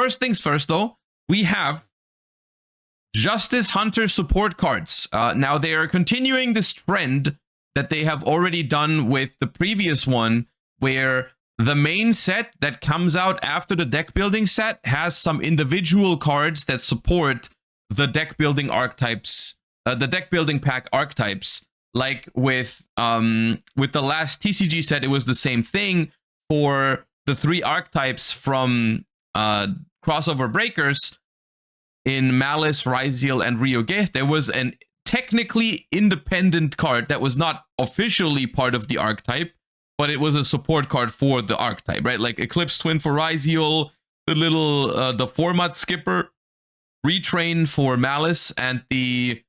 first things first, though, we have Justice Hunter support cards. Now, they are continuing this trend that they have already done with the previous one, where the main set that comes out after the deck building set has some individual cards that support the deck building archetypes, the deck building pack archetypes. Like with the last TCG set, it was the same thing for the 3 archetypes from Crossover Breakers. In Malice, Ryziel, and Yugioh, there was an technically independent card that was not officially part of the archetype, but it was a support card for the archetype, right? Like Eclipse Twin for Ryziel, the little the format skipper, Retrain for Malice, and the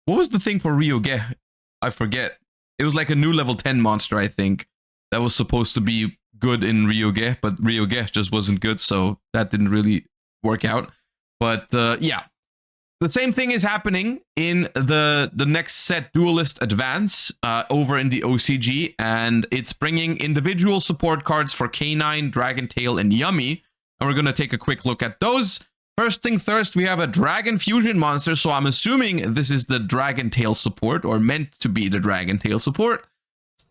what was the thing for Yugioh? I forget. It was like a new level 10 monster, I think, that was supposed to be good in Yugioh, but Yugioh just wasn't good, so that didn't really work out. But yeah, the same thing is happening in the next set, Duelist Advance, over in the OCG, and it's bringing individual support cards for K9, Dragon Tail, and Yummy, and we're going to take a quick look at those. First thing first, we have a Dragon Fusion monster, so I'm assuming this is the Dragon Tail support, or meant to be the Dragon Tail support.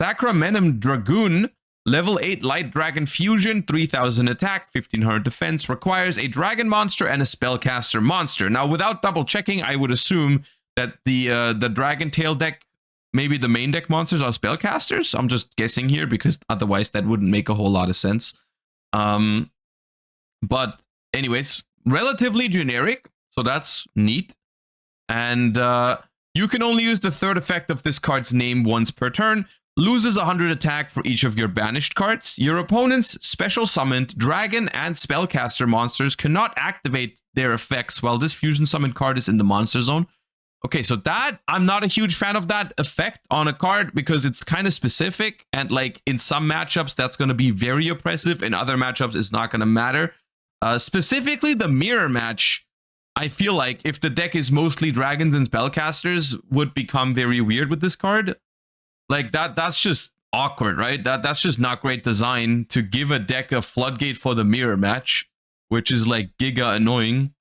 Sacramentum Dragoon, level 8 Light Dragon Fusion, 3000 attack, 1500 defense, requires a Dragon monster and a Spellcaster monster. Now, without double checking, I would assume that the Dragon Tail deck, maybe the main deck monsters are Spellcasters. I'm just guessing here because otherwise that wouldn't make a whole lot of sense. But anyways, relatively generic, so that's neat. And you can only use the 3rd effect of this card's name once per turn. Loses 100 attack for each of your banished cards. Your opponent's special summoned dragon and spellcaster monsters cannot activate their effects while this fusion summoned card is in the monster zone. Okay, so that, I'm not a huge fan of that effect on a card because it's kind of specific, and like in some matchups that's going to be very oppressive, in other matchups it's not going to matter. Specifically the mirror match, I feel like if the deck is mostly dragons and spellcasters, would become very weird with this card. Like that's just awkward, right? That's just not great design to give a deck a floodgate for the mirror match, which is like giga annoying.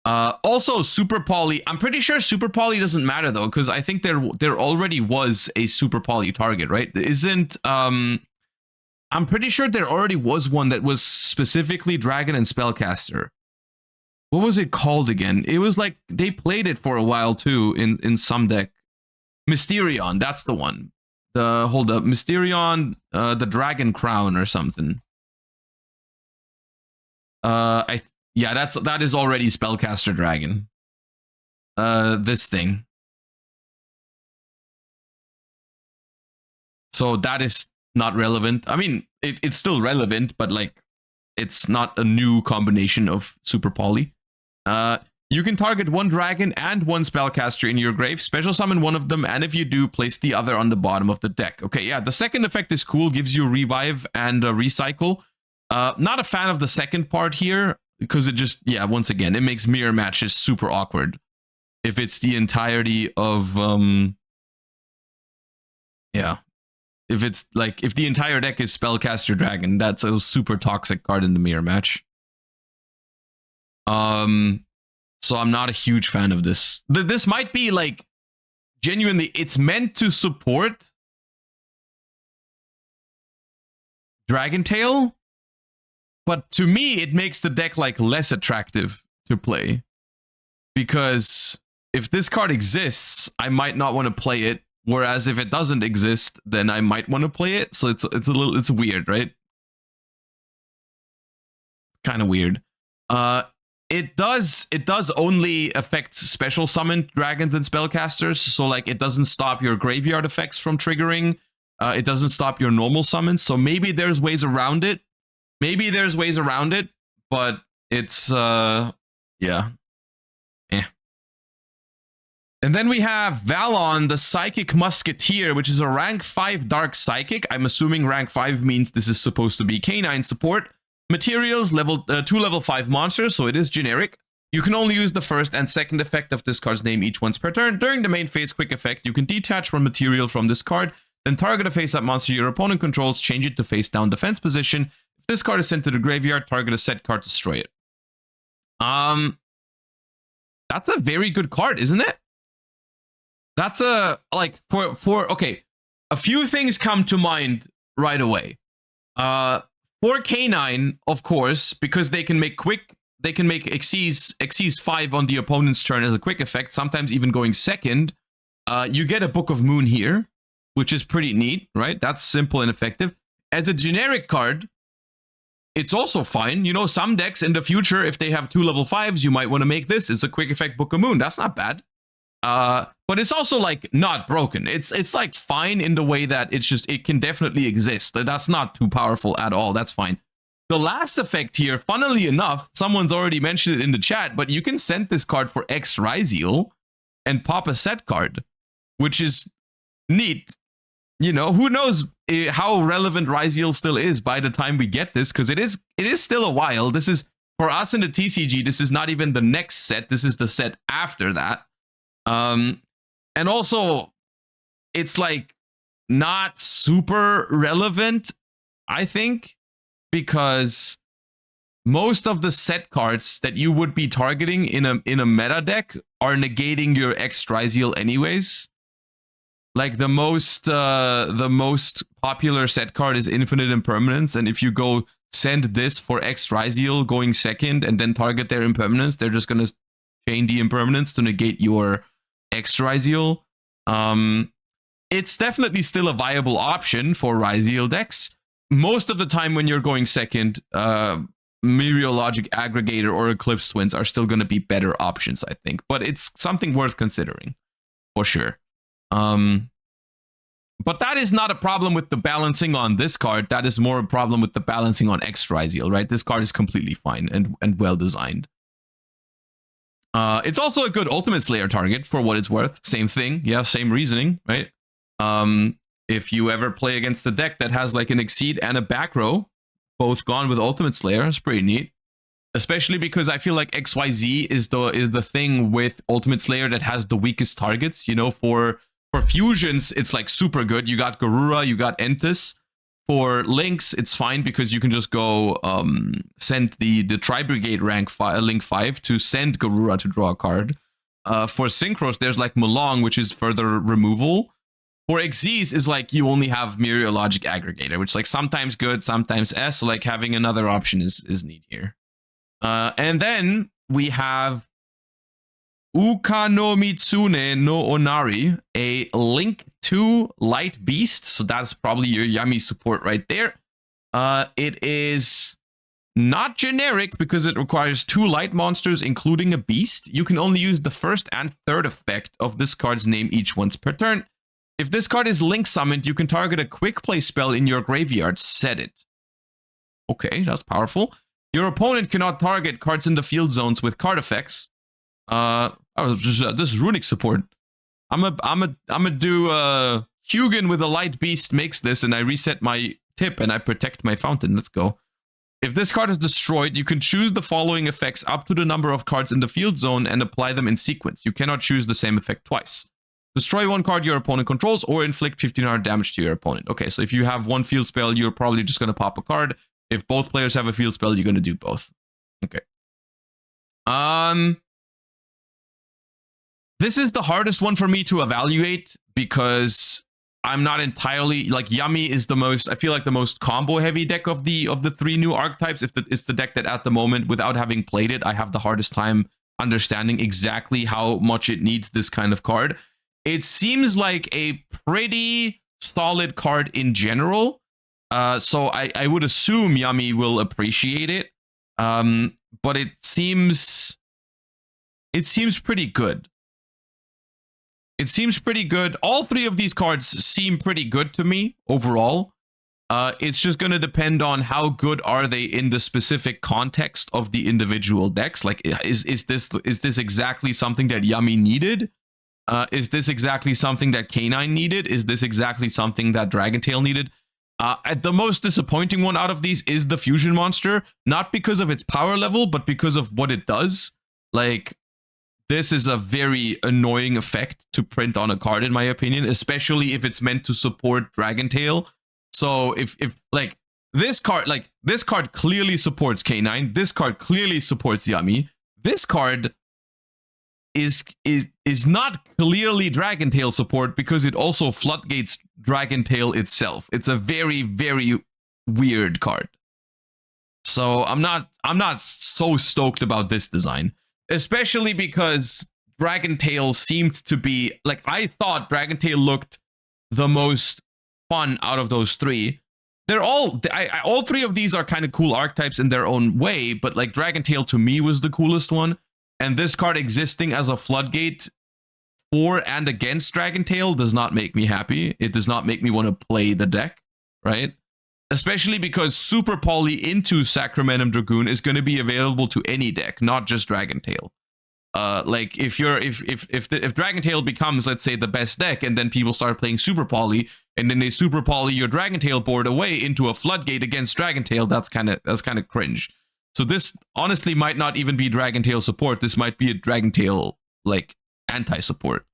Also Super Poly, I'm pretty sure Super Poly doesn't matter though, because I think there already was a Super Poly target, right? Isn't I'm pretty sure there already was one that was specifically dragon and spellcaster. What was it called again? It was like they played it for a while too in some deck. Mysterion, that's the one. Hold up, Mysterion, the Dragon Crown or something. Yeah, that is already Spellcaster Dragon. This thing. So that is not relevant. I mean, it's still relevant, but like, it's not a new combination of Super Poly. You can target one dragon and one spellcaster in your grave, special summon one of them, and if you do, place the other on the bottom of the deck. Okay, yeah, the second effect is cool, gives you revive and recycle. Not a fan of the second part here, because it just, yeah, once again, it makes mirror matches super awkward. If it's the entirety of, yeah. If it's like, if the entire deck is spellcaster dragon, that's a super toxic card in the mirror match. So I'm not a huge fan of this. This might be like, genuinely, it's meant to support Dragon Tail, but to me, it makes the deck like less attractive to play. Because if this card exists, I might not want to play it. Whereas if it doesn't exist, then I might want to play it. So it's weird, right? Kind of weird. It does only affect special summoned dragons and spellcasters, so like it doesn't stop your graveyard effects from triggering. It doesn't stop your normal summons, so maybe there's ways around it. But it's yeah. And then we have Valon, the Psychic Musketeer, which is a rank 5 Dark Psychic. I'm assuming rank 5 means this is supposed to be K9 support. Materials, two level 5 monsters, so it is generic. You can only use the first and second effect of this card's name each once per turn. During the main phase quick effect, you can detach one material from this card, then target a face-up monster your opponent controls, change it to face-down defense position. If this card is sent to the graveyard, target a set card to destroy it. That's a very good card, isn't it? That's a like for okay. A few things come to mind right away. For K9, of course, because they can make Xyz 5 on the opponent's turn as a quick effect, sometimes even going second. You get a Book of Moon here, which is pretty neat, right? That's simple and effective. As a generic card, it's also fine. You know, some decks in the future, if they have 2 level 5s, you might want to make this. It's a quick effect Book of Moon. That's not bad. But it's also like not broken. It's like fine in the way that it can definitely exist. That's not too powerful at all. That's fine. The last effect here, funnily enough, someone's already mentioned it in the chat, but you can send this card for X Ryziel and pop a set card, which is neat. You know, who knows how relevant Ryziel still is by the time we get this, because it is still a while. This is, for us in the TCG, this is not even the next set. This is the set after that. And also, it's like not super relevant, I think, because most of the set cards that you would be targeting in a meta deck are negating your X Ryziel anyways. Like the most popular set card is Infinite Impermanence, and if you go send this for X Ryziel going second and then target their Impermanence, they're just gonna chain the Impermanence to negate your X Ryziel. It's definitely still a viable option for Ryziel decks. Most of the time when you're going second, Meteorologic Aggregator or Eclipse Twins are still going to be better options, I think. But it's something worth considering, for sure. But that is not a problem with the balancing on this card. That is more a problem with the balancing on X Ryziel, right? This card is completely fine and well designed. It's also a good Ultimate Slayer target for what it's worth. Same thing. Yeah, same reasoning, right? If you ever play against a deck that has like an Exceed and a back row, both gone with Ultimate Slayer, it's pretty neat. Especially because I feel like XYZ is the thing with Ultimate Slayer that has the weakest targets. You know, for fusions, it's like super good. You got Garura, you got Entis. For links, it's fine because you can just go send the Tri-Brigade rank link 5 to send Garura to draw a card. For Synchros, there's like Malong, which is further removal. For Xyz is like you only have Meteorologic Aggregator, which is like sometimes good, sometimes S. So like having another option is neat here. And then we have Uka no Mitsune no Onari, a Link 2 Light Beast. So that's probably your Yummy support right there. It is not generic because it requires 2 light monsters, including a beast. You can only use the first and third effect of this card's name each once per turn. If this card is Link summoned, you can target a quick play spell in your graveyard. Set it. Okay, that's powerful. Your opponent cannot target cards in the field zones with card effects. This is runic support. I'm a do Hugin with a light beast makes this, and I reset my tip and I protect my fountain. Let's go. If this card is destroyed, you can choose the following effects up to the number of cards in the field zone and apply them in sequence. You cannot choose the same effect twice. Destroy one card your opponent controls or inflict 1500 damage to your opponent. Okay, so if you have one field spell, you're probably just going to pop a card. If both players have a field spell, you're going to do both. Okay. This is the hardest one for me to evaluate because I'm not entirely like Yummy is the most, I feel like the most combo heavy deck of the 3 new archetypes. It's the deck that at the moment, without having played it, I have the hardest time understanding exactly how much it needs this kind of card. It seems like a pretty solid card in general. So I would assume Yummy will appreciate it. But it seems pretty good. It seems pretty good. All 3 of these cards seem pretty good to me overall. It's just going to depend on how good are they in the specific context of the individual decks. Like, is this exactly something that Yummy needed? Is this exactly something that K9 needed? Is this exactly something that Dragontail needed? The most disappointing one out of these is the Fusion Monster. Not because of its power level, but because of what it does. Like, this is a very annoying effect to print on a card, in my opinion, especially if it's meant to support Dragontail. So if like this card clearly supports K9. This card clearly supports Yummy. This card is not clearly Dragon Tail support because it also floodgates Dragon Tail itself. It's a very, very weird card. So I'm not so stoked about this design, especially because Dragon Tail seemed to be like, I thought Dragon Tail looked the most fun out of those three. They're all all three of these are kind of cool archetypes in their own way, but like Dragon Tail to me was the coolest one. And this card existing as a floodgate for and against Dragon Tail does not make me happy. It does not make me want to play the deck, right? Especially because Super Poly into Sacramentum Dragoon is going to be available to any deck, not just Dragon Tail. Like if Dragon Tail becomes, let's say, the best deck, and then people start playing Super Poly, and then they Super Poly your Dragon Tail board away into a floodgate against Dragon Tail, that's kind of cringe. So this honestly might not even be Dragon Tail support. This might be a Dragon Tail like anti-support.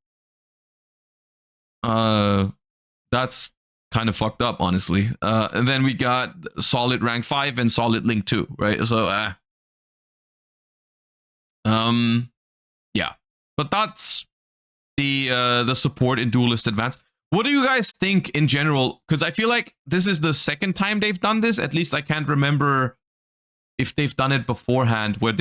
That's kind of fucked up, honestly. And then we got solid rank 5 and solid link 2, right? So yeah. But that's the support in Duelist Advance. What do you guys think in general? Because I feel like this is the second time they've done this. At least I can't remember if they've done it beforehand, where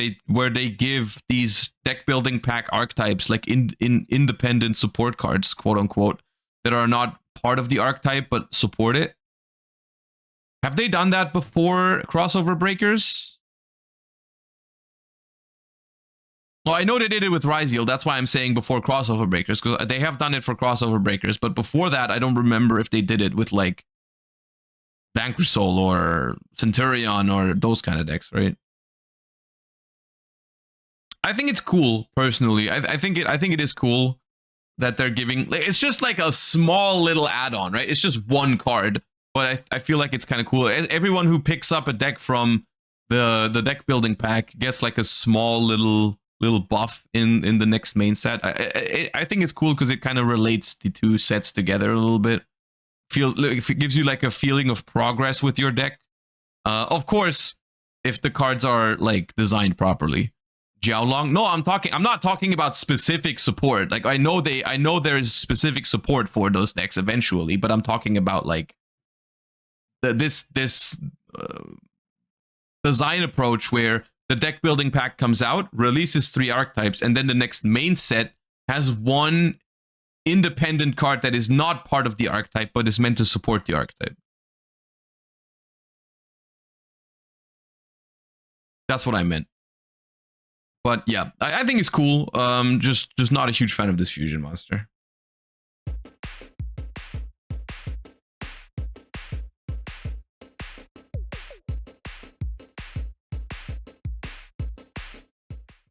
they give these deck building pack archetypes like in independent support cards, quote unquote, that are not part of the archetype but support it. Have they done that before Crossover Breakers? Well, I know they did it with Ryziel. That's why I'm saying before Crossover Breakers, because they have done it for Crossover Breakers. But before that, I don't remember if they did it with like Vanquish Soul or Centurion or those kind of decks, right? I think it's cool, personally. I think it is cool that they're giving. It's just like a small little add-on, right? It's just one card, but I feel like it's kind of cool. Everyone who picks up a deck from the deck building pack gets like a small little buff in the next main set. I think it's cool because it kind of relates the two sets together a little bit. If it gives you like a feeling of progress with your deck. Of course, if the cards are like designed properly. Jiaolong. No, I'm not talking about specific support. Like I know there's specific support for those decks eventually, but I'm talking about like this design approach where the deck building pack comes out, releases 3 archetypes, and then the next main set has one independent card that is not part of the archetype but is meant to support the archetype. That's what I meant. But yeah, I think it's cool. Just not a huge fan of this fusion monster.